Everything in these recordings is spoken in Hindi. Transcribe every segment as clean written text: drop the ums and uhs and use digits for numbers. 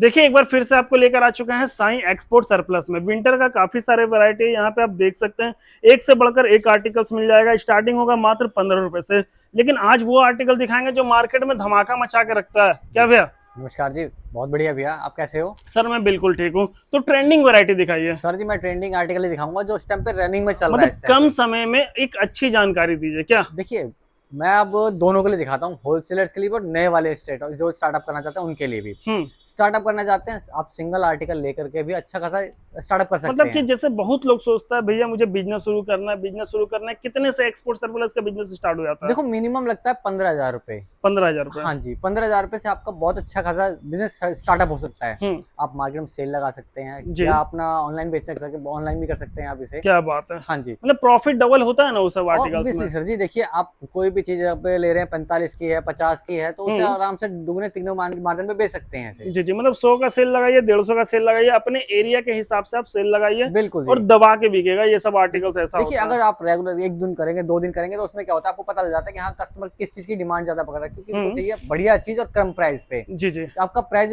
देखिए एक बार फिर से आपको लेकर आ चुके हैं साईं एक्सपोर्ट सरप्लस में। विंटर का काफी सारे वैरायटी है, यहाँ पे आप देख सकते हैं एक से बढ़कर एक आर्टिकल्स मिल जाएगा। स्टार्टिंग होगा मात्र 15 रुपए से, लेकिन आज वो आर्टिकल दिखाएंगे जो मार्केट में धमाका मचा के रखता है। क्या जी, भैया? नमस्कार जी। बहुत बढ़िया भैया, आप कैसे हो? सर मैं बिल्कुल ठीक हूँ। तो ट्रेंडिंग वैरायटी दिखाइए। सर जी, मैं ट्रेंडिंग आर्टिकल ही दिखाऊंगा जो इस टाइम पे रनिंग में चल रहा है मतलब इस टाइम कम पे। समय में एक अच्छी जानकारी दीजिए क्या। देखिए, मैं अब दोनों के लिए दिखाता हूँ, होलसेलर्स के लिए और नए वाले जो स्टार्टअप करना चाहते हैं उनके लिए भी। हम्म। स्टार्टअप करना चाहते हैं आप, सिंगल आर्टिकल लेकर के भी अच्छा खासा स्टार्टअप कर सकते मतलब कि हैं। जैसे बहुत लोग सोचता है भैया मुझे बिजनेस शुरू करना है, बिजनेस शुरू करना है, कितने से एक्सपोर्ट सरप्लस का बिजनेस स्टार्ट हो जाता है? देखो, मिनिमम लगता है 15,000 रुपए। 15,000 रुपए। हाँ जी, 15,000 रुपए से आपका बहुत अच्छा खासा बिजनेस स्टार्टअप हो सकता है। हम्म। आप मार्केट में सेल लगा सकते हैं जी। या अपना ऑनलाइन बेच सकते हैं, ऑनलाइन भी कर सकते हैं आप इसे। क्या बात है। हाँ जी। मतलब प्रॉफिट डबल होता है ना वो सब आर्टिकल्स में? ऑब्वियसली सर जी, देखिए आप कोई भी चीज पे ले रहे हैं, 45 की है, 50 की है, तो उसे हम्म। आराम से दुगने तिगने मार्जिन में बेच सकते हैं इसे। जी जी, मतलब 100 का सेल लगाइए, 150 का सेल लगाइए, अपने एरिया के हिसाब से आप सेल लगाइए बिल्कुल और जी। दबा के बिकेगा। ये सब आर्टिकल्स ऐसा देखिए, होता है। अगर आप रेगुलर 1 दिन करेंगे, 2 दिन करेंगे, तो उसमें क्या होता है, आपको पता चल जाता है कि हाँ, कस्टमर किस चीज की डिमांड ज्यादा पकड़ रहा है, क्योंकि उनको हम्म। चाहिए बढ़िया चीज और कम प्राइस पे। जी जी। आपका प्राइस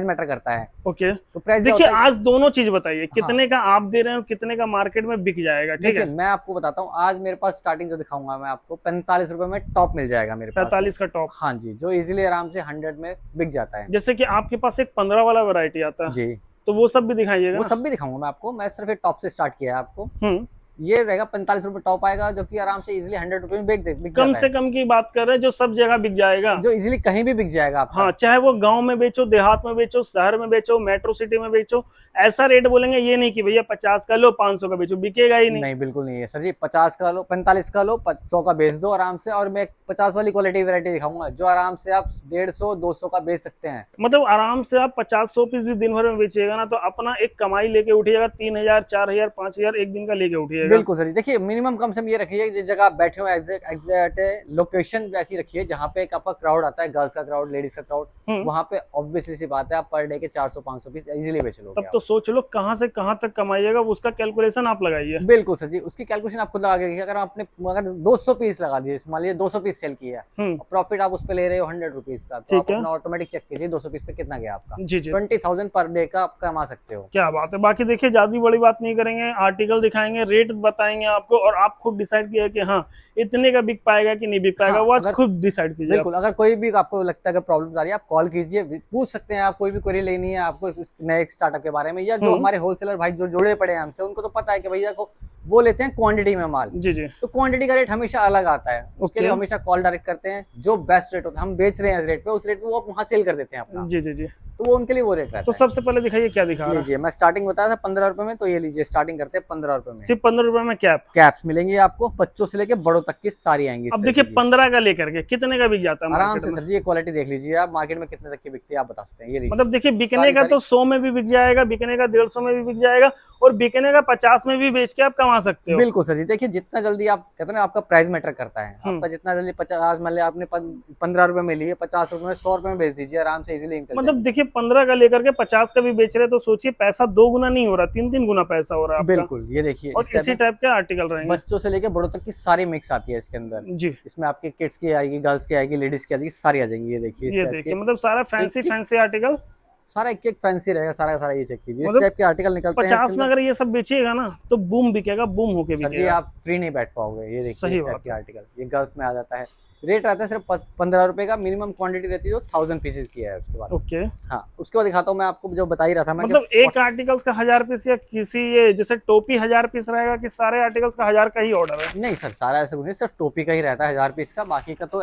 मैटर करता है। ओके। तो प्राइस क्या देखिए होता है। आज दोनों चीज बताइए, हाँ, कितने का आप दे रहे हो, कितने का मार्केट में बिक जाएगा, ठीक देखिए है? मैं आपको बताता हूँ, आज मेरे पास स्टार्टिंग जो दिखाऊंगा मैं आपको, 45 रुपए में टॉप मिल जाएगा मेरे पास में। 45 का टॉप। हाँ जी, जो इजीली आराम से 100 में बिक जाता है। जैसे कि आपके पास एक 15 वाला वैरायटी आता है, जी, तो वो सब भी दिखाइएगा वो ना। सब भी दिखाऊंगा मैं आपको। मैं सिर्फ एक टॉप से स्टार्ट किया है आपको। हम्म। ये रहेगा 45 रुपए टॉप आएगा, जो कि आराम से इजीली 100 रुपए में बिक कम जाता से है। कम की बात कर रहे हैं जो सब जगह बिक जाएगा। जो इजीली कहीं भी बिक जाएगा आपका। हाँ, चाहे वो गांव में बेचो, देहात में बेचो, शहर में बेचो, मेट्रो सिटी में बेचो, ऐसा रेट बोलेंगे ये नहीं कि भैया 50 का लो 500 का बेचो, बिकेगा ही नहीं। नहीं, बिल्कुल नहीं है सर जी। 50 का लो, 45 का लो, 100 का बेच दो आराम से। और मैं 50 वाली क्वालिटी वैरायटी दिखाऊंगा जो आराम से आप 150 200 का बेच सकते हैं। मतलब आराम से आप 50-100 पीस भी दिन भर में बेचिएगा ना, तो अपना एक कमाई लेके उठिएगा। 3,000 4,000 5,000 एक दिन का लेके उठिएगा। बिल्कुल सर जी। देखिए, मिनिमम कम से कम ये रखिए, जिस जगह आप बैठे हो एग्जैक्ट एग्जैक्ट लोकेशन ऐसी रखिए जहाँ पे एक आपका क्राउड आता है, गर्ल्स का क्राउड, लेडीज का क्राउड। हम्म। वहां पे ऑब्वियसली सी बात है, आप पर डे के 400 500 पीस इजीली बेच लोगे तब आप। तो सोच लो कहाँ से कहाँ तक कमाइएगा, उसका कैलकुलेशन आप लगाइए। बिल्कुल सर जी, उसकी कैलकुलेशन आप खुद लगा के देखिए। अगर आपने अगर 200 पीस लगा दिए, मान लीजिए 200 पीस सेल किया, हम्म। प्रॉफिट आप उस पे ले रहे हो 100 रुपीज का, तो आप ठीक है। अपना ऑटोमेटिक चेक कीजिए 200 पीस पे कितना गया आपका। जी जी। 20,000 पर डे का आप कमा सकते हो। क्या बात है। बाकी देखिए ज्यादा बड़ी बात नहीं करेंगे, आर्टिकल दिखाएंगे, रेट बताएंगे आपको, और आप खुद डिसाइड किए कि हाँ इतने का बिक पाएगा कि नहीं बिक पाएगा, हाँ, वो आज अगर खुद डिसाइड कीजिए आप। बिल्कुल, अगर कोई भी आपको लगता है कि प्रॉब्लम आ रही है, आप कॉल कीजिए, पूछ सकते हैं आप। कोई भी क्वेरी लेनी है आपको इस नए स्टार्टअप के बारे में, या जो हम्म। हमारे होलसेलर भाई जो जुड़े पड़े हैं हमसे, उनको तो पता है कि भैया को वो लेते हैं क्वांटिटी में माल। जी जी। तो क्वांटिटी का रेट हमेशा अलग आता है, उसके ओके। लिए हमेशा कॉल डायरेक्ट करते हैं। जो बेस्ट रेट होता है, हम बेच रहे हैं इस रेट पे, उस रेट पे वो वहां सेल कर देते हैं अपना। जी जी जी। तो वो उनके लिए वो रेट तो रहता है। सबसे पहले दिखाइए क्या दिखा रहा है। लीजिए, मैं स्टार्टिंग बताया था 15 रुपए में, तो ये लीजिए, स्टार्टिंग करते हैं 15 रुपए में। सिर्फ 15 रुपए में कैप। कैप्स मिलेंगी आपको, बच्चों से लेके बड़ों तक की सारी आएंगी इस अब देखिए तरीके की। 15 का लेकर के कितने का बिक जाता है आराम मार्केट से में? सर जी, ये क्वालिटी देख लीजिए आप, मार्केट में कितने तक की बिकती है आप बता सकते हैं। ये लीजिए, मतलब देखिए बिकने सारी का सारी। तो 100 में भी बिक जाएगा, बिकने का 150 में भी बिक जाएगा, और बिकने का 50 में भी बेच के आप कमा सकते हो। बिल्कुल सर जी। देखिए, जितना जल्दी आप कहते हैं ना, आपका प्राइस मैटर करता है। हम्म। आपका जितना जल्दी 50, मान लिया आपने 15 रुपए में लिए, 50 रुपए में, 100 रुपए में बेच दीजिए, आराम से इजीली निकल मतलब जाएंगे। देखिए 15 का लेकर के 50 का भी बेच रहे हैं, तो सोचिए पैसा 2 गुना नहीं हो रहा, 3-3 गुना पैसा हो रहा है आपका। बिल्कुल, ये देखिए और इस टाइप इसी में टाइप के आर्टिकल रहेंगे। बच्चों से लेके बड़ों तक की सारी मिक्स आती है इसके अंदर। जी। इसमें आपके किड्स की आएगी, गर्ल्स की आएगी, लेडीज की आएगी, सारी आ जाएंगी। ये देखिए इस ये टाइप देखिए के मतलब सारा फैंसी एक एक फैंसी आर्टिकल। सारा एक एक फैंसी रहेगा, सारा का सारा। ये चेक कीजिए, इस मतलब टाइप के आर्टिकल निकलते हैं इसके 50 में अंदर। अगर ये सब बेचिएगा ना तो बूम बिकेगा, बूम होके सर जी, बिकेगा। आप फ्री नहीं बैठ पाओगे। ये देखिए सही इस टाइप बात के है। आर्टिकल, ये गर्ल्स में आ जाता है। रेट रहता है सिर्फ 15 रुपए का। मिनिमम क्वांटिटी रहती है जो 1000 पीसेज की है उसके बाद। ओके। हाँ, उसके बाद दिखाता हूँ मैं आपको, जो बता ही रहा था मैं कि मतलब एक आर्टिकल्स का 1000 पीस, या किसी ये जैसे टोपी 1000 पीस रहेगा कि सारे आर्टिकल्स का 1000 का ही ऑर्डर है? नहीं सर, सारा ऐसा कुछ नहीं, सिर्फ टोपी का ही रहता है 1000 पीस का। बाकी का तो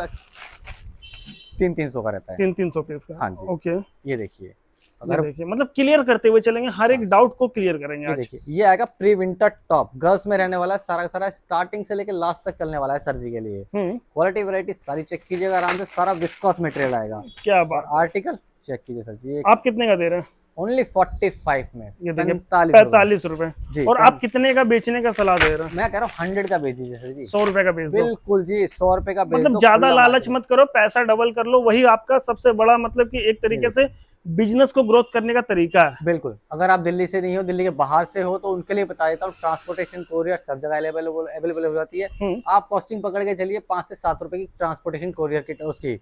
300 का रहता है। 300 पीस का। हाँ जी, ओके। ये देखिए। ये अगर देखिए मतलब क्लियर करते हुए चलेंगे, हर हाँ, एक डाउट को क्लियर करेंगे ये आज। देखिए, ये आएगा प्री विंटर टॉप, गर्ल्स में रहने वाला है। सारा का सारा स्टार्टिंग से लेके लास्ट तक चलने वाला है सर्दी के लिए। हम्म। क्वालिटी वैरायटी सारी चेक कीजिएगा आराम से। सारा विस्कॉस मटेरियल आएगा। क्या और बात है। आर्टिकल चेक कीजिए सर जी, आप कितने का दे रहे हैं? ओनली 45 में, ये देखिए 45 रुपए। 45 रुपए। जी, और आप कितने का बेचने का सलाह दे रहे हैं? मैं कह रहा हूँ 100 का बेच दीजिए सर जी। 100 रुपए का बेच दो। बिल्कुल जी, 100 रुपए का बेच मतलब दो ज्यादा खुला लालच मार्केट। मत करो, पैसा डबल कर लो, वही आपका सबसे बड़ा मतलब कि एक ये तरीके देखिए, से बिजनेस को ग्रोथ करने का तरीका है। बिल्कुल। अगर आप दिल्ली से नहीं हो, दिल्ली के बाहर से हो, तो उनके लिए बता देता हूँ, ट्रांसपोर्टेशन कोरियर सब जगह अवेलेबल हो जाती है। हम्म। आप कॉस्टिंग पकड़ के चलिए, 5 से 7 रुपए की ट्रांसपोर्टेशन कोरियर की उसकी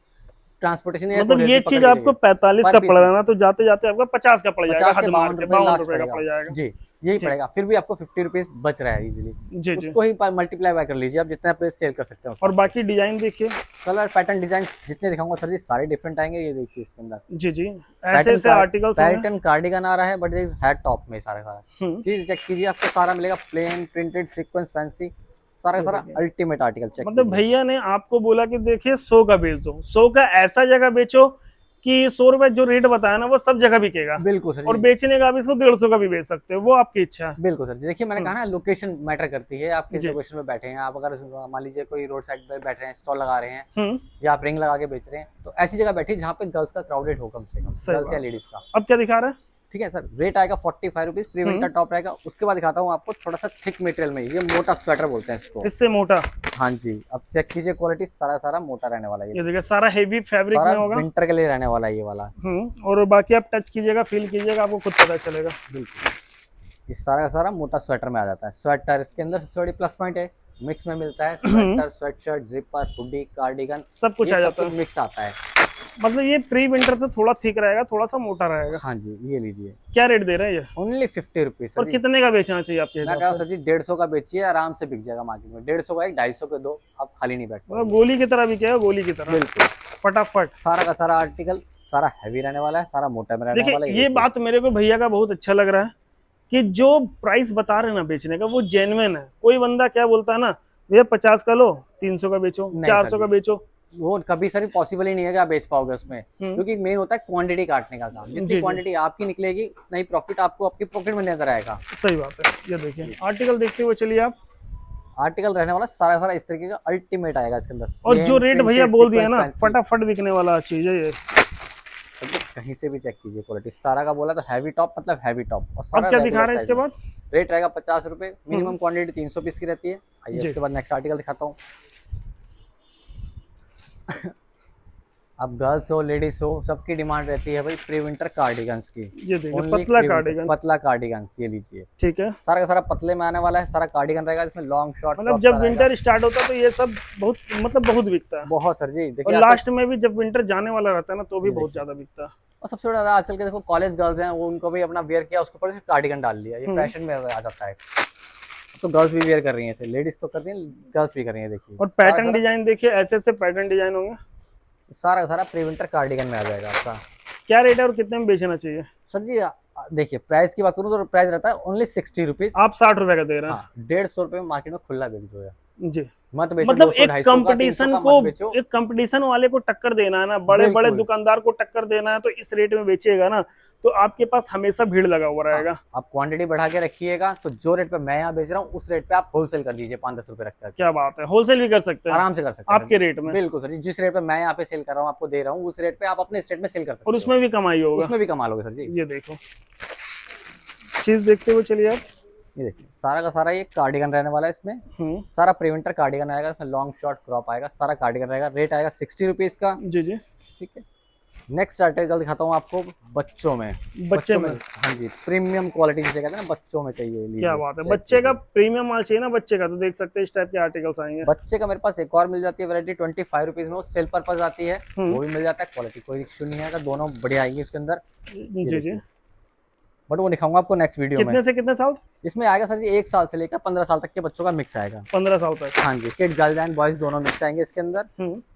ट्रांसपोर्टेशन मतलब ये चीज आपको 45 पर का पीस पड़ में। रहा है ना, तो जाते जाते आपका 50 का पड़ जाएगा, 50 से हद मार 52 के रुपए 52 लास्ट रुपए का पड़ेगा पड़ जाएगा। जी, यही ठीक। पड़ेगा। फिर भी आपको 50 रुपीज बच रहा है इजीली। जी जी। उसको ही मल्टीप्लाई बाय कर लीजिए आप, जितना आप सेल कर सकते हो। और बाकी डिजाइन देखिए। कलर पैटर्न डिजाइन जितने दिखाऊंगा सर जी सारे डिफरेंट आएंगे। ये देखिए इसके अंदर जी जी, ऐसे ऐसे आर्टिकल्स होंगे। पैटर्न कार्डिगन आ रहा है, बट है टॉप में सारा सारा चीज चेक कीजिए, आपको सारा मिलेगा प्लेन, प्रिंटेड, सीक्वेंस, फैंसी, सारा सारा अल्टीमेट आर्टिकल चेक मतलब कीजिए। भैया ने आपको बोला कि देखिए 100 का बेच दो, 100 का ऐसा जगह बेचो कि 100 रुपए जो रेट बताया ना वो सब जगह बिकेगा, बिल्कुल सर और जी, बेचने का आप इसको 150 का भी बेच सकते हो, वो आपकी इच्छा है। बिल्कुल सर जी। देखिए मैंने कहा ना लोकेशन मैटर करती है। आप किस जी। लोकेशन पे बैठे हैं, आप अगर मान लीजिए कोई रोड साइड पे बैठ रहे हैं, स्टॉल लगा रहे हैं, हम्म। या आप रिंग लगा के बेच रहे हैं, तो ऐसी जगह बैठिए जहाँ पे गर्ल्स का क्राउडेड हो, कम से कम सही गर्ल्स या बात। लेडीज का। अब क्या दिखा रहा है? ठीक है सर, रेट आएगा 45 रुपीज, प्री विंटर टॉप रहेगा। उसके बाद दिखाता हूँ आपको थोड़ा सा थिक मटेरियल में, ये मोटा स्वेटर बोलते हैं इसको। इससे मोटा? हाँ जी, अब चेक कीजिए क्वालिटी, सारा सारा मोटा रहने वाला है ये देखिए सारा हेवी फैब्रिक में होगा। विंटर के लिए रहने वाला है ये वाला। और बाकी आप टच कीजिएगा, फील कीजिएगा, आपको खुद पता चलेगा। बिल्कुल, ये सारा का सारा मोटा स्वेटर में आ जाता है। स्वेटर इसके अंदर सबसे बड़ी प्लस पॉइंट है, मिक्स में मिलता है। Sweater, sweatshirt, zipper, hoodie, cardigan, सब कुछ आ जाता है, मिक्स आता है। मतलब ये प्री विंटर से थोड़ा थिक रहेगा, थोड़ा सा मोटा रहेगा। हाँ जी, ये लीजिए। क्या रेट दे रहे हैं ये? Only 50 rupees. और कितने का बेचना चाहिए आपके मैं हिसाब कहा से? सर जी 150 का बेचिए, आराम से बिक जाएगा मार्केट में। 150 का एक, 250 के दो, आप खाली नहीं बैठ पाओगे। मतलब गोली की तरह बिकेगा, गोली की तरह। बिल्कुल, फटाफट। सारा का सारा आर्टिकल सारा हैवी रहने वाला है, सारा मोटा में रहने वाला है। देखिए ये बात मेरे को भैया का बहुत अच्छा लग रहा है कि जो प्राइस बता रहे हैं ना बेचने का, वो जेन्युइन है। कोई बंदा क्या बोलता है ना, भैया 50 का लो, 300 का बेचो, 400 का बेचो, वो कभी सर पॉसिबल ही नहीं है कि आप बेच पाओगे उसमें, क्योंकि मेन होता है क्वांटिटी काटने का काम। जितनी क्वांटिटी आपकी निकलेगी, नहीं प्रॉफिट आपको आपकी पॉकेट में नजर आएगा। सही बात है। ये देखिए आर्टिकल देखते हुए चलिए आप। आर्टिकल रहने वाला सारा सारा इस तरीके का अल्टीमेट आएगा इसके अंदर। और जो रेट भैया बोल दिया ना, फटाफट बिकने वाला चीज है ये। कहीं से भी चेक कीजिए क्वालिटी, सारा का बोला तो हैवी टॉप, मतलब हैवी टॉप। और अब सारा क्या दिखा रहे हैं इसके बाद? रेट रहेगा 50 रुपए, मिनिमम क्वांटिटी 300 पीस की रहती है। आइए इसके बाद नेक्स्ट आर्टिकल दिखाता हूँ। अब गर्ल्स हो, लेडीज हो, सबकी डिमांड रहती है भाई प्री विंटर कार्डिगन्स की। ये देखिए पतला कार्डिगन। पतला कार्डिगन्स, ये लीजिए। ठीक है, सारा का सारा पतले में आने वाला है, सारा कार्डिगन रहेगा। इसमें लॉन्ग शॉर्ट, मतलब जब विंटर स्टार्ट होता है तो ये सब बहुत मतलब बहुत बिकता है। बहुत सर जी, और देखिए लास्ट में भी जब विंटर जाने वाला रहता है ना, तो भी बहुत ज्यादा बिकता है। और सबसे बड़ा आजकल के देखो कॉलेज गर्ल्स हैं, वो उनको भी अपना वेयर किया, उसके ऊपर से कार्डिगन डाल लिया, ये फैशन में आ जाता है। तो गर्ल्स भी वेयर कर रही हैं इसे, लेडीज तो कर रही हैं, गर्ल्स भी कर रही हैं। देखिए और पैटर्न डिजाइन देखिए, ऐसे ऐसे पैटर्न डिजाइन होंगे। सारा का सारा प्री विंटर कार्डिगन में आ जाएगा आपका। क्या रेट है और कितने में बेचना चाहिए? सर जी देखिए प्राइस की बात करूँ तो प्राइस रहता है ओनली 60 रुपीज। आप 60 रुपए का दे रहे हैं? हाँ, 150 रुपए में मार्केट में खुला बेच दो यार। जी, मत बेचो, मतलब 200, एक 250 का, 300 कंपटीशन का को, मत बेचो। एक कंपटीशन वाले को टक्कर देना है ना, बड़े बड़े दुकानदार को टक्कर देना है, तो इस रेट में बेचिएगा ना, तो आपके पास हमेशा भीड़ लगा हुआ रहेगा। आप क्वांटिटी बढ़ा के रखिएगा, तो जो रेट पे मैं यहाँ बेच रहा हूँ उस रेट पे आप होलसेल कर दीजिए, 5-10 रुपए रखकर। क्या बात है, होलसेल भी कर सकते हैं? आराम से कर सकते हैं आपके रेट में? बिल्कुल सर जी, जिस रेट पे मैं यहाँ पे सेल कर रहा हूँ, आपको दे रहा हूँ, उस रेट पे आप अपने स्टेट में सेल कर सकते और हो। उसमें भी कमाई होगा? उसमें भी कमा लोगे सर जी। ये देखो चीज देखते हुए चलिए आप। ये देखिए सारा का सारा ये कार्डिगन रहने वाला है। इसमें सारा प्री विंटर कार्डिगन आएगा, इसमें लॉन्ग शॉर्ट क्रॉप आएगा, सारा कार्डिगन रहेगा। रेट आएगा 60 रुपीज का। जी जी, ठीक है। नेक्स्ट आर्टिकल दिखाता हूँ आपको बच्चों में। बच्चे में? हाँ जी, प्रीमियम क्वालिटी जिसे कहते हैं ना, बच्चों में चाहिए। क्या बात है, बच्चे का प्रीमियम माल चाहिए ना बच्चे का, तो देख सकते हैं इस टाइप के आर्टिकल्स आएंगे। बच्चे का मेरे पास एक और मिल जाती है वैरायटी 25 रुपीज में, वो सेल पर्पज आती है, वो भी मिल जाता है। क्वालिटी कोई इशू नहीं है, दोनों बढ़िया आएगी इसके अंदर। जी जी, बट वो दिखाऊंगा आपको नेक्स्ट वीडियो में। कितने से कितने साल? इसमें आएगा सर जी 1 साल से लेकर 15 साल तक के बच्चों का मिक्स आएगा। 15 साल तक? हाँ जी, किड, गर्ल्स एंड बॉयज दोनों मिक्स आएंगे इसके अंदर।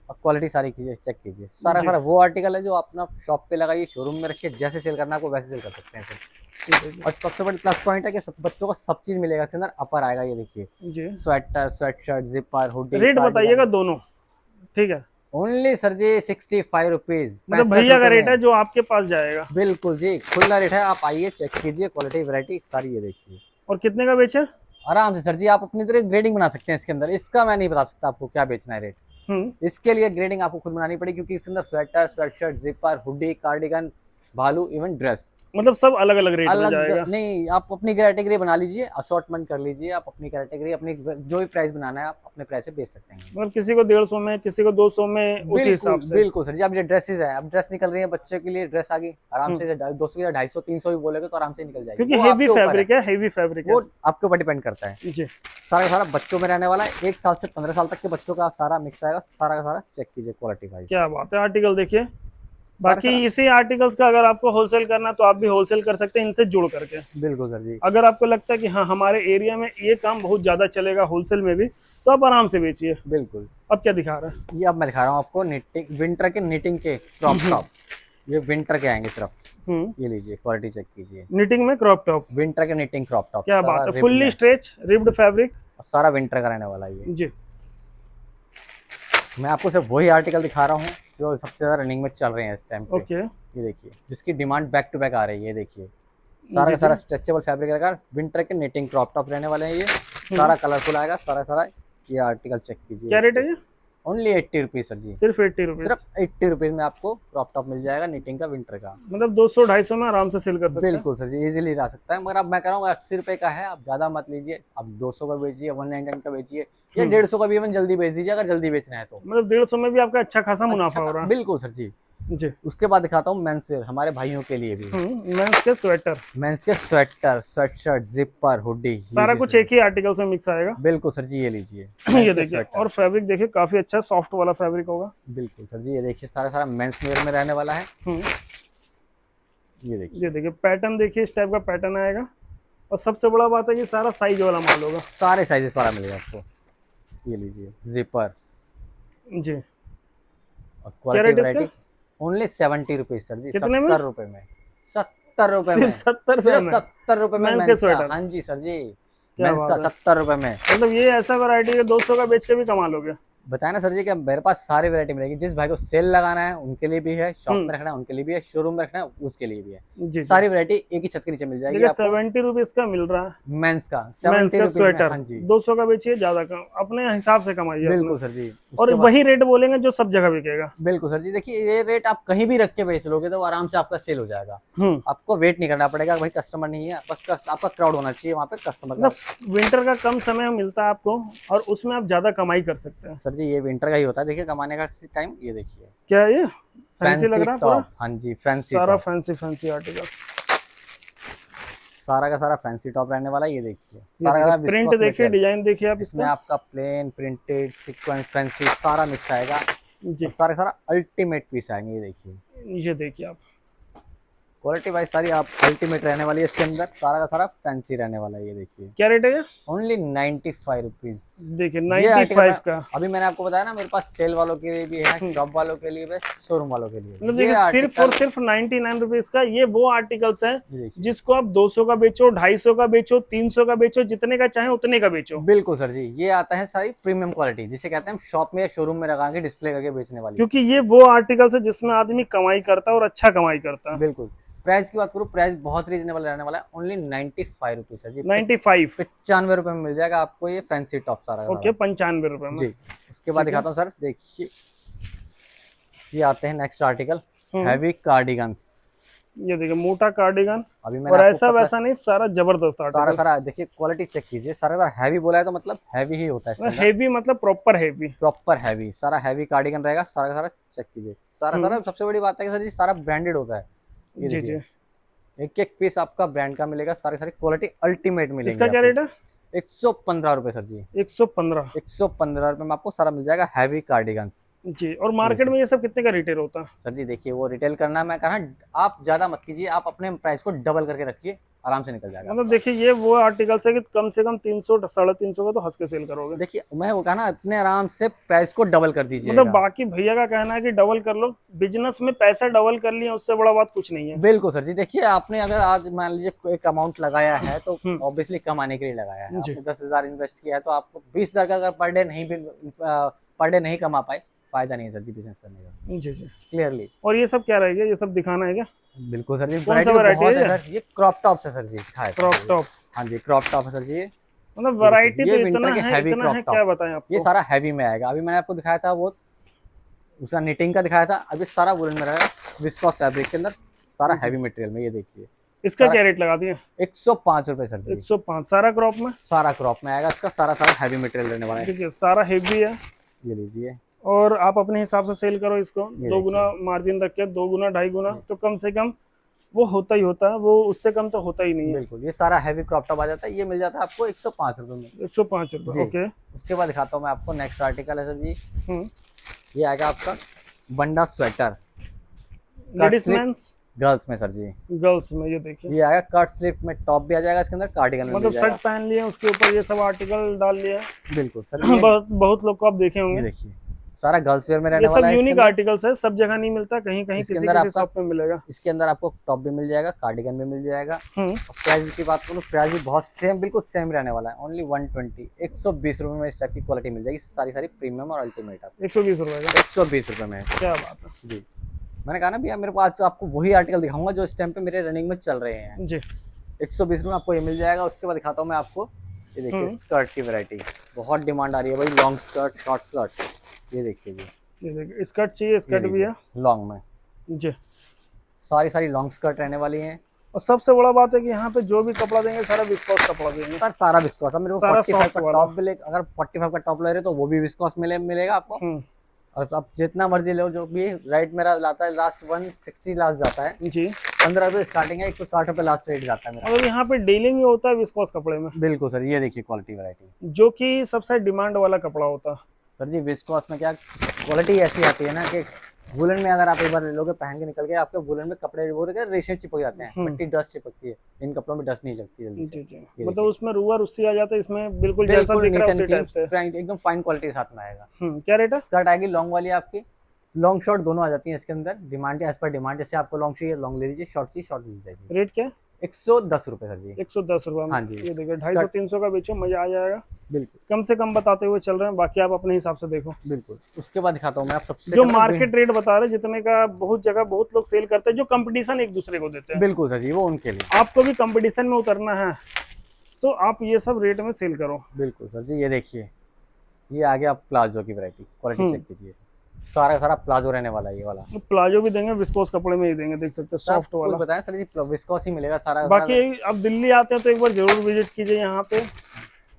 और क्वालिटी सारी कीजिए, चेक कीजिए। सारा सारा वो आर्टिकल है जो आप अपना शॉप पे लगाइए, शोरूम में रखिए, जैसे सेल करना है आपको वैसे सेल कर सकते हैं सर। और सबसे बड़ी प्लस पॉइंट है कि बच्चों को सब चीज मिलेगा इसके अंदर। अपर आएगा, ये देखिए जी, sweater, sweatshirt, zipper, hoodie. Rate बताइएगा दोनों, ठीक है? ओनली सर जी 65 रुपीज, मतलब भैया का रेट है जो आपके पास जाएगा? बिल्कुल जी, खुला रेट है। आप आइए, चेक कीजिए, क्वालिटी वैरायटी सारी ये देखिए। और कितने का बेचे? आराम से सर जी, आप अपनी तरह ग्रेडिंग बना सकते हैं इसके अंदर। इसका मैं नहीं बता सकता आपको क्या बेचना है रेट। इसके लिए ग्रेडिंग आपको खुद बनानी पड़ेगी, क्योंकि इसके अंदर sweater, sweatshirt, zipper, hoodie, cardigan, भालू, इवन ड्रेस, मतलब सब अलग अलग रेट में अलग जाएगा। नहीं, आप अपनी कैटेगरी बना लीजिए, असॉर्टमेंट कर लीजिए, आप अपनी कैटेगरी, अपनी जो भी प्राइस बनाना है आप अपने प्राइस से बेच सकते हैं। मतलब किसी को 150 में, किसी को 200 में, उसी हिसाब बिल्कुल से। बिल्कुल सर जी। अब ये ड्रेसेस है, अब ड्रेस निकल रही है बच्चे के लिए, ड्रेस आ गई आराम हम्म। से 200 या 250 300 भी बोलेगे तो आराम से निकल जाएगी, क्योंकि वो हेवी आपके ऊपर है, फैब्रिक है, हेवी फैब्रिक है। वो आपके ऊपर डिपेंड करता है। जी। सारा का सारा बच्चों में रहने वाला है, 1 साल से 15 साल तक के बच्चों का सारा मिक्स आएगा, सारा का सारा चेक कीजिए क्वालिटी वाइज। क्या बात है, आर्टिकल देखिए। सारा बाकी सारा इसी आर्टिकल्स का अगर आपको होलसेल करना तो आप भी होलसेल कर सकते हैं इनसे जुड़ करके। बिल्कुल सर जी। अगर आपको लगता है कि हाँ हमारे एरिया में ये काम बहुत ज्यादा चलेगा होलसेल में भी, तो आप आराम से बेचिए। बिल्कुल। अब क्या दिखा रहा है? ये अब मैं दिखा रहा हूँ आपको निटिंग, विंटर के निटिंग के क्रॉप टॉप। ये विंटर के आएंगे सिर्फ, ये लीजिए क्वालिटी चेक कीजिए। निटिंग में क्रॉप टॉप। विंटर के निटिंग क्रॉप टॉप, क्या बात है, फुल्ली स्ट्रेच रिब्ड फैब्रिक। सारा विंटर का रहने वाला है ये। जी। मैं आपको सिर्फ वही आर्टिकल दिखा रहा हूँ जो सबसे ज्यादा रनिंग में चल रहे हैं इस टाइम पे। ओके। ये देखिए, जिसकी डिमांड बैक टू बैक आ रही है, ये देखिए सारा का जी, सारा स्ट्रेचेबल फैब्रिक रहेगा, विंटर के निटिंग क्रॉप टॉप रहने वाले हैं ये, सारा कलरफुल आएगा, सारा सारा। ये आर्टिकल चेक कीजिए। क्या रेट है ये? ओनली 80 रुपीज सर जी। सिर्फ 80 रुपीज। सिर्फ 80 रुपीज में आपको क्रॉप टॉप मिल जाएगा निटिंग का विंटर का। मतलब 200-250 में आराम से सेल कर सकते हैं। बिल्कुल सर जी, इजीली रह सकता है। मगर अब मैं कह रहा हूँ 80 रुपए का है, आप ज्यादा मत लीजिए, आप 200 का बेचिए, 199 का बेचिए, या 150 का भी इवन जल्दी बेच दीजिए अगर जल्दी बेचना है तो। मतलब 150 में भी आपका अच्छा खासा मुनाफा हो रहा है। बिल्कुल सर जी। जी। उसके बाद दिखाता हूँ मेंस वेयर, हमारे भाइयों के लिए भी। मेंस के स्वेटर। मेंस के स्वेटर, स्वेटशर्ट, जिपर, हुडी, सारा कुछ एक ही आर्टिकल से मिक्स आएगा। बिल्कुल सर जी। ये लीजिए ये देखिए, और फैब्रिक देखिए काफी अच्छा सॉफ्ट वाला फैब्रिक होगा। बिल्कुल सर जी। ये देखिए सारा सारा मेंस वेयर में रहने वाला है। ये देखिए पैटर्न देखिए, इस टाइप का पैटर्न आएगा। और सबसे बड़ा बात है कि सारा साइज वाला माल होगा। सारे साइजेस सारा मिलेगा आपको। ये लीजिए जिपर। जी। और क्या रेट क्वालिटी इसका? वैरायटी ओनली 70 रुपीज सर जी। कितने में? 70 रुपए में। 70 रुपए में। सिर्फ 70 रुपए सिर्फ में 70 रुपए में मेंस के मेंस का। स्वेटर। हाँ जी सर जी। क्या मेंस बात का है। 70 रुपए में। मतलब ये ऐसा वैरायटी है 200 का बेच के भी कमा लोगे। बताया ना सर जी कि मेरे पास सारी वैरायटी मिलेगी। जिस भाई को सेल लगाना है उनके लिए भी है, शॉप में रखना है उनके लिए भी है, शोरूम में रखना है उसके लिए भी है। जी। सारी वैरायटी एक ही छत के नीचे मिल जाएगी देखिए आपको। 70 रुपीज का मिल रहा है मेंस का मेंस 70 का रुपीज में। स्वेटर। हाँ जी 200 का बेचिए, ज्यादा कम अपने हिसाब से कमाइए बिल्कुल अपना। सर जी। और उसके बाद वही रेट बोलेंगे जो सब जगह बिकेगा। बिल्कुल सर जी। देखिए ये रेट आप कहीं भी रख के बेच लोगे तो आराम से आपका सेल हो जाएगा। हम्म। आपको वेट नहीं करना पड़ेगा, भाई कस्टमर नहीं है, बस आपका क्राउड होना चाहिए वहाँ पे कस्टमर का। मतलब विंटर का कम समय मिलता है आपको और उसमें आप ज्यादा कमाई कर सकते हैं। सर जी ये विंटर का ही होता है, देखिए कमाने का टाइम। ये देखिए क्या है ये? फैंसी लग रहा है पूरा। टॉप। हाँ जी फैंसी सारा टॉप। Fancy fancy article. सारा का सारा फैंसी टॉप रहने वाला है। ये देखिए सारा का सारा प्रिंट viscose देखिए, material। डिजाइन देखिए आप इसमें इसका। आपका प्लेन, प्रिंटेड, सीक्वेंस, फैंसी सारा मिक्स आएगा। जी। और सारा सारा अल्टीमेट पीस आएंगे। ये देखिए ये देखिए आप, क्वालिटी वाइज सारी आप अल्टीमेट रहने वाली है इसके अंदर। सारा का सारा फैंसी रहने वाला है। ये देखिए क्या रेट है ये? Only 95 rupees. देखिए ये आर्टिकल 95 का। अभी मैंने आपको बताया ना मेरे पास सेल वालों के लिए भी है, शॉप वालों के लिए भी, शोरूम वालों के लिए मतलब भी। ये देखिए सिर्फ और आर्टिकल सिर्फ 99 रुपीज का ये वो आर्टिकल्स है ये देखिए। जिसको आप 200 का बेचो, 250 का बेचो, 300 का बेचो, जितने का चाहे उतने का बेचो। बिल्कुल सर जी। ये आता है सारी प्रीमियम क्वालिटी, जिसे कहते हैं शॉप में या शोरूम में लगा के डिस्प्ले करके बेचने वाली। क्योंकि ये वो आर्टिकल्स है जिसमें आदमी कमाई करता है और अच्छा कमाई करता है। बिल्कुल। प्राइस की बात करूँ, प्राइस बहुत रीजनेबल रहने वाला है। ओनली 95 रुपीज सर जी। 95। 95 रुपए में मिल जाएगा आपको ये फैंसी टॉप सारा। ओके, 95 रुपए में। जी। उसके बाद दिखाता हूँ सर, देखिए ये आते हैं नेक्स्ट आर्टिकल, हैवी कार्डिगन्स। ये देखिए मोटा कार्डिगन। अभी और मैंने ऐसा वैसा नहीं, सारा जबरदस्त सारा आर्टिकल। सारा देखिए क्वालिटी चेक कीजिए। सारा सारा हैवी बोला है तो मतलब हैवी ही होता है, हेवी मतलब प्रॉपर हेवी। Proper heavy. सारा हैवी कार्डिगन रहेगा। सारा का सारा चेक कीजिए। सारा सारा सबसे बड़ी बात है कि सर जी सारा ब्रांडेड होता है। ये जी देखिए, जी। एक एक पीस आपका ब्रांड का मिलेगा। सारी सारी क्वालिटी अल्टीमेट मिलेगी। इसका क्या रेट है? 115 रुपए सर जी। 115। 115 रुपए में आपको सारा मिल जाएगा हैवी कार्डिगन्स। जी। और मार्केट में ये सब कितने का रिटेल होता है? सर जी देखिए वो रिटेल करना, मैं कहा आप ज्यादा मत कीजिए, आप अपने प्राइस को डबल करके रखिए, आराम से निकल जाएगा। मतलब देखिए ये वो आर्टिकल्स है कि कम से कम 300 350 का तो हंस के सेल करोगे। देखिए मैं वो कहा ना, अपने आराम से प्राइस को डबल कर दीजिए। मतलब बाकी भैया का कहना है कि डबल कर लो, बिजनेस में पैसा डबल कर लिया उससे बड़ा बात कुछ नहीं है। बिल्कुल सर जी। देखिए आपने अगर आज मान लीजिए एक अमाउंट लगाया है तो ऑब्वियसली कमाने के लिए लगाया है। आपने 10,000 इन्वेस्ट किया है तो आपको 20,000 का अगर पर डे नहीं कमा पाए, फायदा नहीं है सर जी बिजनेस करने का। जी जी। क्लियरली। और ये सब क्या रहेगा, ये सब दिखाना है क्या? बिल्कुल सर जी। कौन सा वैरायटी variety बहुत है है सर। ये क्रॉप टॉप है सर जी। Crop top. हाँ जी क्रॉप टॉप है सर जी। मतलब वैरायटी ये तो winter इतना के है, heavy इतना crop है, top। क्या बताएं आपको। ये सारा हैवी में आएगा। अभी मैंने आपको दिखाया था वो उसका निटिंग का दिखाया था, अभी सारा वुलन में रहेगा, विस्कोस फैब्रिक के अंदर। सारा हैवी मटेरियल में, ये देखिए। इसका क्या रेट लगा दिए? 105 रुपए सर जी। 105 सारा क्रॉप में? सारा क्रॉप में आएगा इसका, सारा सारा हैवी मटेरियल रहने वाला है। देखिए सारा हेवी है, ये लीजिए। और आप अपने हिसाब से सेल करो इसको, 2 गुना मार्जिन रख के, 2 गुना 2.5 गुना, तो कम से कम वो होता ही होता है, वो उससे कम तो होता ही नहीं है। बिल्कुल, ये सारा हैवी क्रॉप टॉप आ जाता है, ये मिल जाता है आपको 105 रुपए में। 105 रुपए, ओके। उसके बाद दिखाता हूँ मैं आपको नेक्स्ट आर्टिकल है सर जी। हम्म, ये आएगा आपका बंडा स्वेटर, लेडीज मेंस गर्ल्स में सर जी। गर्ल्स में, ये देखिए ये आएगा कट स्लीव में, टॉप भी आ जाएगा इसके अंदर, कार्डिगन में मतलब मिल जाएगा। शर्ट पहन लिए उसके ऊपर ये सब आर्टिकल डाल लिया। बिल्कुल सर। बहुत लोग को आप देखे ये होंगे, देखिए सारा गर्ल्स वेयर में ये रहने सब वाला है। यूनिक आर्टिकल्स है, सब जगह नहीं मिलता, कहीं कहीं इसके किसी अंदर किसी शॉप में मिलेगा। इसके अंदर आपको टॉप भी मिल जाएगा, कार्डिगन भी मिल जाएगा। हम्म, प्राइस की बात करूँ, प्राइस भी बहुत सेम, बिल्कुल सेम रहने वाला है। ओनली 120, 120 रुपए में इस टाइप की क्वालिटी मिल जाएगी, सारी सारी प्रीमियम और अल्टीमेट आपको 120 रुपए का, 120 रुपए में। क्या बात है जी, मैंने कहा ना भैया, मेरे पास आपको वही आर्टिकल दिखाऊंगा जो इस टाइम पे मेरे रनिंग में चल रहे हैं। जी। 120 में आपको ये मिल जाएगा। उसके बाद दिखाता हूँ मैं आपको, ये देखिए स्कर्ट की वैरायटी, बहुत डिमांड आ रही है भाई, लॉन्ग स्कर्ट, शॉर्ट स्कर्ट। ये देखिए जी, ये देखिए स्कर्ट चाहिए, स्कर्ट भी है लॉन्ग में, जी। सारी सारी लॉन्ग स्कर्ट रहने वाली हैं। और सबसे बड़ा बात है कि यहाँ पे जो भी कपड़ा देंगे सारा विस्कोस कपड़ा देंगे सर सारा विस्कोस, मेरे को सारा 45 soft का वाला। टॉप भी ले, अगर 45 का टॉप ले रहे तो वो भी विस्कोस मिलेगा आपको। और आप जितना मर्जी लो, जो भी राइट मेरा लाता है लास्ट 160 लास्ट जाता है जी। 15 रुपए स्टार्टिंग है, 160 रुपए लास्ट रेट जाता है मेरा। और यहाँ पे डीलिंग ही होता है विस्कोस कपड़े में, बिल्कुल सर। ये देखिए क्वालिटी वैरायटी, जो कि सबसे डिमांड वाला कपड़ा होता है सर जी। विस्कोस में क्या क्वालिटी ऐसी आती है ना कि वुलन में अगर आप एक बार ले लोगे पहन के निकल के, आपके वुलन में कपड़े वो रेशे चिपक जाते हैं, मिट्टी डस्ट चिपकती है, इन कपड़ों में डस्ट नहीं लगती जल्दी से। जी जी। मतलब उसमें रुआ रुस्सी आ जाता है, इसमें बिल्कुल जैसा दिख रहा है उसी टाइप से, एकदम फाइन क्वालिटी के साथ में आएगा। क्या रेट है? स्कर्ट आएगी लॉन्ग वाली आपकी, लॉन्ग शॉर्ट दोनों आ जाती है इसके अंदर, डिमांड एज पर डिमांड। जैसे आपको लॉन्ग चाहिए लॉन्ग ले लीजिए, शॉर्ट चाहिए शॉर्ट ले जाएगी। रेट क्या है? 110 रुपए सर जी। 110 रुपए में। हाँ जी। ये देखिए 250-300 का बेचो, मजा आ जाएगा। बिल्कुल, कम से कम बताते हुए चल रहे हैं, बाकी आप अपने हिसाब से देखो। बिल्कुल। उसके बाद दिखाता हूँ मैं आप सबसे जो मार्केट रेट बता रहे जितने का, बहुत जगह बहुत लोग सेल करते हैं, जो कंपटीशन एक दूसरे को देते हैं। बिल्कुल सर जी, वो उनके लिए। आपको भी कंपटीशन में उतरना है तो आप ये सब रेट में सेल करो। बिल्कुल सर जी। ये देखिए, ये आ गया प्लाजो की वैरायटी, क्वालिटी चेक कीजिए, सारा सारा प्लाजो रहने वाला है ये वाला। प्लाजो भी देंगे, विस्कोस कपड़े में ही देंगे, देख सकते हैं सॉफ्ट वाला। बताएं सर जी, विस्कोस ही मिलेगा सारा। बाकी अब दिल्ली आते हैं तो एक बार जरूर विजिट कीजिए, यहाँ पे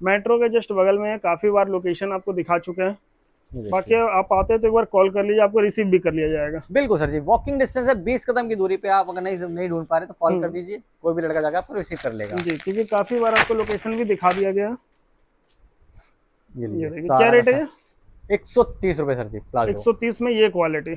मेट्रो के जस्ट बगल में है, काफी बार लोकेशन आपको दिखा चुके हैं। बाकी आप आते हैं तो एक बार कॉल कर लीजिए, आपको रिसीव भी कर लिया जाएगा। बिल्कुल सर जी, वॉकिंग डिस्टेंस है 20 कदम की दूरी पे, आप अगर नहीं ढूंढ पा रहे तो कॉल कर दीजिए, कोई भी लड़का जाकर आपको रिसीव कर लेगा जी, क्योंकि काफी बार आपको लोकेशन भी दिखा दिया गया। ये लीजिए, क्या रेट है? 130 रुपए सर जी प्लाजो। 130 में ये क्वालिटी,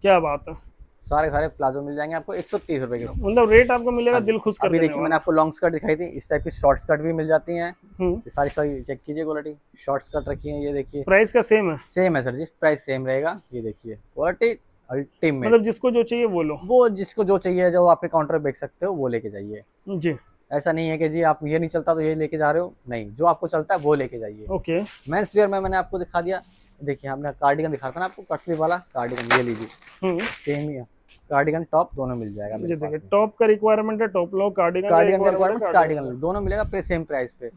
क्या बात है। सारे सारे प्लाजो मिल जाएंगे आपको 130 रुपए के। मतलब रेट आपको मिलेगा दिल खुश कर अभी देने देखिए, मैंने आपको लॉन्ग स्कर्ट दिखाई थी, इस टाइप की शॉर्ट स्कर्ट भी मिल जाती हैं। वाला। सारी सारी चेक कीजिए क्वालिटी, शॉर्ट स्कर्ट रखी है, ये देखिए। प्राइस का सेम है? सेम है सर जी, प्राइस सेम रहेगा। ये देखिए क्वालिटी अल्टीमेट, मतलब जिसको जो चाहिए वो लो। वो जिसको जो चाहिए, जो आपके काउंटर पे बेच सकते हो वो लेके जाइए। जी। ऐसा नहीं है कि जी आप ये नहीं चलता तो ये लेके जा रहे हो, नहीं, जो आपको चलता है वो लेके जाइए। ओके। मेंस वेयर में मैंने आपको दिखा दिया। देखिए, हमने कार्डिगन दिखा था ना आपको, कटस्लीव वाला कार्डिगन, ये लीजिए, सेम ही है, कार्डिगन टॉप दोनों मिल जाएगा। ये देखिए टॉप का रिक्वायरमेंट है टॉप लो, कार्डिगन का रिक्वायरमेंट कार्डिगन लो, दोनों मिलेगा पे सेम प्राइस पे।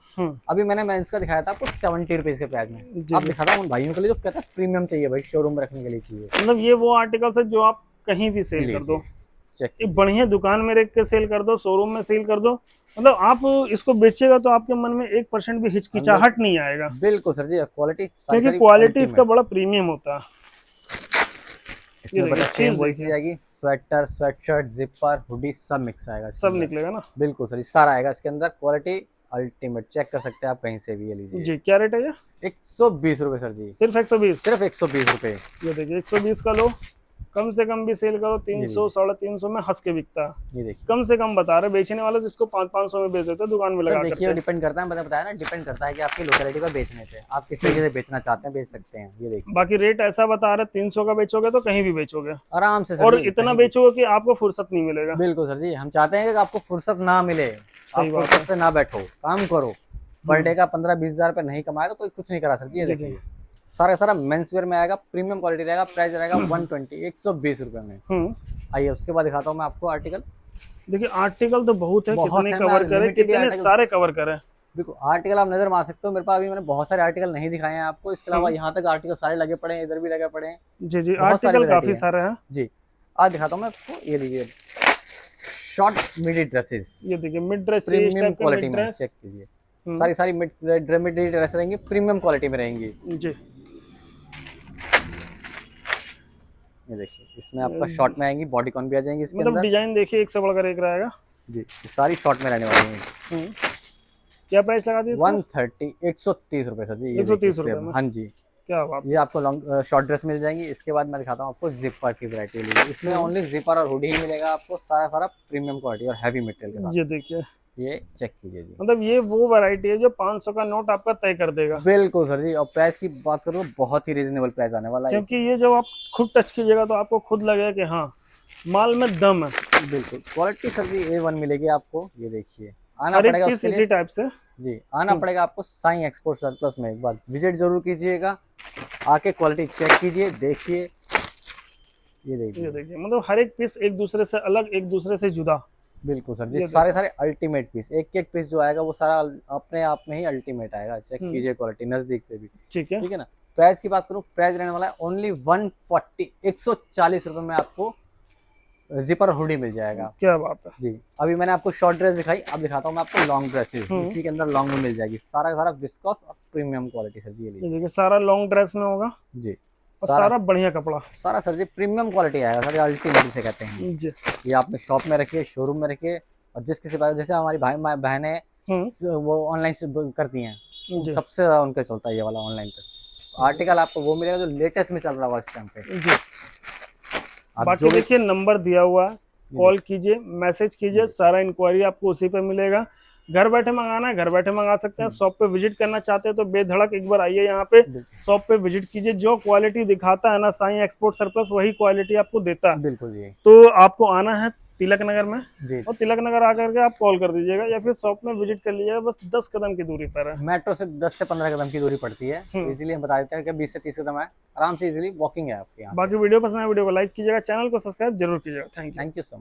अभी मैंने मेंस का दिखाया था आपको 70 रुपीज के प्राइस में। आप दिखा था उन भाइयों के लिए जो कहता है प्रीमियम चाहिए भाई, शोरूम में रखने के लिए चाहिए। मतलब ये वो आर्टिकल्स है जो आप कहीं भी सेल कर दो, चेक एक बढ़िया दुकान में रख के सेल कर दो, शोरूम में सेल कर दो, मतलब आप इसको बेचेगा तो आपके मन में 1% भी हिचकिचाहट नहीं आएगा। बिल्कुल सर जी, क्वालिटी, क्योंकि क्वालिटी इसका बड़ा प्रीमियम होता है। इसमें बता सेम वही चीज आएगी, स्वेटर, स्वेटशर्ट, जिपर, हुडी सब मिक्स आएगा, सब निकलेगा ना। बिल्कुल सर, सारा आएगा इसके अंदर। क्वालिटी अल्टीमेट, चेक कर सकते हैं आप कहीं से भी। ये लीजिए जी, क्या रेट है ये? 120 रुपए सर जी, सिर्फ 120? सिर्फ 120 रुपए। ये देखिए 120 का लो, कम से कम भी सेल करो 300 350 में हंस के बिकता है। ये देखिए, कम से कम बता रहे, बेचने वाले तो इसको 500 में बेच देते हैं दुकान में लगा कर। देखिए डिपेंड करता है, मैंने बताया ना, डिपेंड करता है कि आपकी लोकेलिटी पर बेचने पे, आप किस तरीके से बेचना चाहते हैं बेच सकते हैं। ये देखिए, बाकी रेट ऐसा बता रहे 300 का बेचोगे तो कहीं भी बेचोगे आराम से सर और जी, इतना बेचोगे कि आपको फुर्सत नहीं मिलेगा। बिल्कुल सर जी, हम चाहते हैं कि आपको फुर्सत ना मिले, आप फुर्सत से ना बैठो, काम करो। पर डे का 15-20 हजार रुपए नहीं कमाए तो कोई कुछ नहीं करा सर जी। ये देखिए सारा सारा मेंस वेयर में आएगा, प्रीमियम क्वालिटी रहेगा, प्राइस रहेगा 120, 120 रुपए में। आइए उसके बाद दिखाता हूँ मैं आपको आर्टिकल। देखिए आर्टिकल तो बहुत है, कितने कवर करें, कितने सारे कवर करें। बिल्कुल, आर्टिकल आप नजर मार सकते हो मेरे पास। अभी मैंने बहुत सारे आर्टिकल नहीं दिखाए हैं आपको, इसके अलावा यहाँ तक आर्टिकल सारे लगे पड़े हैं, इधर भी लगे पड़े हैं। जी जी, आर्टिकल काफी सारे हैं जी। आज दिखाता हूँ मैं आपको, ये देखिए शॉर्ट मिडी ड्रेसेस, ये देखिए मिड ड्रेस, इस प्रीमियम टाइप का क्वालिटी मिड में, ड्रेस। चेक कीजिए। सारी सारी मिडी ड्रेस रहेंगी, प्रीमियम क्वालिटी में रहेंगी। जी, ये देखिए इसमें आपका शॉर्ट में आएंगी, बॉडीकॉन भी आ जाएंगी इसके मतलब अंदर। डिजाइन देखिए एक से बढ़कर एक रहेगा। जी, ये सारी शॉर्ट में रहने वाली हैं। हम्म, क्या प्राइस लगा दिया इसका? 130, 130 रुपए सर जी। ये 130 देखिए रुपए में। हाँ जी, क्या बात ये आपको लॉन्ग शॉर्ट ड्रेस मिल जाएंगी। इसके बाद मैं दिखाता हूँ आपको जिपर की वैरायटी लीजिए। इसमें ओनली जिपर और हुडी ही मिलेगा आपको, सारा सारा प्रीमियम क्वालिटी और हैवी मटेरियल के है। साथ। ये देखिए ये चेक कीजिए जी। मतलब ये वो वैरायटी है जो 500 का नोट आपका तय कर देगा। बिल्कुल सर जी, और प्राइस की बात करूँ बहुत ही रीजनेबल प्राइस आने वाला है। क्योंकि ये जब आप खुद टच कीजिएगा तो आपको खुद लगेगा कि हाँ माल में दम है। बिल्कुल क्वालिटी सर जी A1 मिलेगी आपको। ये देखिए आना हर एक पड़ेगा पीस उसके इसी लिए टाइप से। जी, आना पड़ेगा आपको साईं एक्सपोर्ट सरप्लस में। एक बार विजिट जरूर कीजिएगा, आके क्वालिटी चेक कीजिए, देखिए। ये देखिए ये देखिए मतलब हर एक पीस एक दूसरे से अलग, एक दूसरे से जुदा। बिल्कुल सर जी, ये सारे सारे अल्टीमेट पीस, एक एक पीस जो आएगा वो सारा अपने आप में ही अल्टीमेट आएगा। चेक कीजिए क्वालिटी नजदीक से भी, ठीक है। ठीक है ना। प्राइस की बात करूँ, प्राइस रहने वाला है ओनली 140, 140 रुपए में आपको जिपर हुडी मिल जाएगा। क्या बात है। जी, अभी मैंने आपको शॉर्ट ड्रेस दिखाई, अब दिखाता हूँ मैं आपको लॉन्ग ड्रेसेस। इसी के अंदर लॉन्ग में मिल जाएगी, सारा का सारा विस्कोस और प्रीमियम क्वालिटी सर जी। ये ये लीजिए देखिए सारा लॉन्ग ड्रेस में होगा जी, और सारा बढ़िया कपड़ा। सारा सर जी प्रीमियम क्वालिटी आएगा सर, अल्टीमेट से कहते हैं। जी ये आपने शॉप में रखिए, शोरूम में रखिए, और जिस किसी बात, जैसे हमारी बहनें वो ऑनलाइन से करती हैं, जी सबसे ज्यादा उनका चलता है ये वाला ऑनलाइन पे आर्टिकल। आपको वो मिलेगा जो लेटेस्ट में चल रहा होगा इस टाइम पे। जी। आप बाकी जो भी देखिए नंबर दिया हुआ है, कॉल कीजिए, मैसेज कीजिए, सारा इंक्वायरी आपको उसी पे मिलेगा। घर बैठे मंगाना है घर बैठे मंगा सकते हैं। शॉप पे विजिट करना चाहते हैं तो बेधड़क एक बार आइए यहाँ पे शॉप पे विजिट कीजिए। जो क्वालिटी दिखाता है ना साईं एक्सपोर्ट सरप्लस, वही क्वालिटी आपको देता है। बिल्कुल जी तो आपको आना है तिलक नगर में, जी, और तिलक नगर आकर के आप कॉल कर दीजिएगा या फिर शॉप में विजिट कर लीजिएगा। बस 10 कदम की दूरी पर है। मेट्रो से 10 से 15 कदम की दूरी पड़ती है। इजीली हम बता देते हैं कि 20 से 30 कदम है, आराम से इजीली वॉकिंग है आपके यहाँ। बाकी वीडियो पसंद है वीडियो को लाइक कीजिएगा, चैनल को सब्सक्राइब जरूर कीजिएगा। Thank you. Thank you so much.